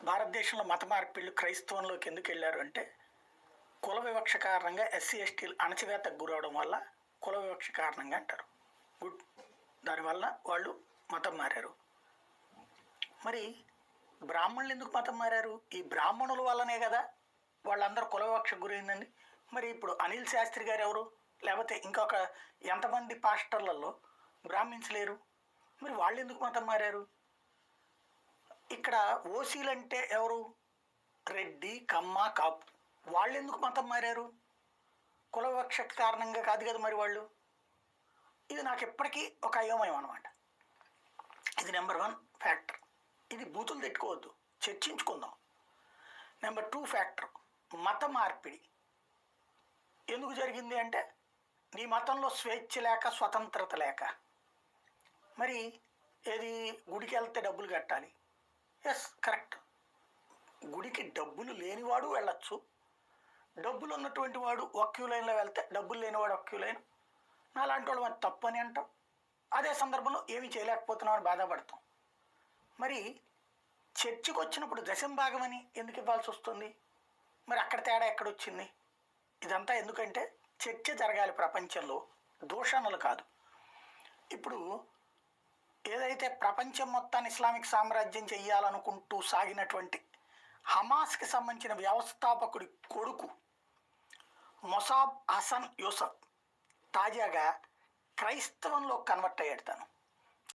భారతదేశంలో మత మార్పిళ్ళు క్రైస్తవంలోకి ఎందుకు వెళ్ళారు అంటే కుల వివక్ష కారణంగా ఎస్సీ ఎస్టీలు అణచివేతకు గురవడం వల్ల కుల వివక్ష కారణంగా అంటారు. గుడ్. దానివల్ల వాళ్ళు మతం మారారు. మరి బ్రాహ్మణులు ఎందుకు మతం మారారు? ఈ బ్రాహ్మణుల వల్లనే కదా వాళ్ళందరూ కుల వివక్షకు గురైందండి. మరి ఇప్పుడు అనిల్ శాస్త్రి గారు ఎవరు? లేకపోతే ఇంకొక ఎంతమంది పాస్టర్లలో బ్రాహ్మిన్స్ లేరు? మరి వాళ్ళు ఎందుకు మతం మారారు? ఇక్కడ ఓసీలు అంటే ఎవరు? రెడ్డి, కమ్మ, కాపు. వాళ్ళు ఎందుకు మతం మారారు? కుల వివక్ష కారణంగా కాదు కదా మరి వాళ్ళు. ఇది నాకు ఎప్పటికీ ఒక అయోమయం అనమాట. ఇది నెంబర్ 1 ఫ్యాక్టర్. ఇది బూతులు తిట్టుకోవద్దు, చర్చించుకుందాం. నెంబర్ 2 ఫ్యాక్టర్, మత మార్పిడి ఎందుకు జరిగింది అంటే నీ మతంలో స్వేచ్ఛ లేక, స్వతంత్రత లేక. మరి ఏది గుడికి వెళ్తే డబ్బులు కట్టాలి. Yes, correct. గుడికి డబ్బులు లేనివాడు వెళ్ళచ్చు, డబ్బులు ఉన్నటువంటి వాడు ఒక క్యూ లైన్లో వెళ్తే డబ్బులు లేనివాడు ఒక క్యూ లైన్. నాలాంటి వాడు మరి తప్పు అని అంటాం. అదే సందర్భంలో ఏమీ చేయలేకపోతున్నామని బాధపడతాం. మరి చర్చికి వచ్చినప్పుడు దశంభాగం అని ఎందుకు ఇవ్వాల్సి వస్తుంది? మరి అక్కడ తేడా ఎక్కడొచ్చింది? ఇదంతా ఎందుకంటే చర్చ జరగాలి ప్రపంచంలో, దూషణలు కాదు. ఇప్పుడు ఏదైతే ప్రపంచం మొత్తాన్ని ఇస్లామిక్ సామ్రాజ్యం చెయ్యాలనుకుంటూ సాగినటువంటి హమాస్కి సంబంధించిన వ్యవస్థాపకుడి కొడుకు మొసాబ్ హసన్ యూసఫ్ తాజాగా క్రైస్తవంలో కన్వర్ట్ అయ్యాడు. తను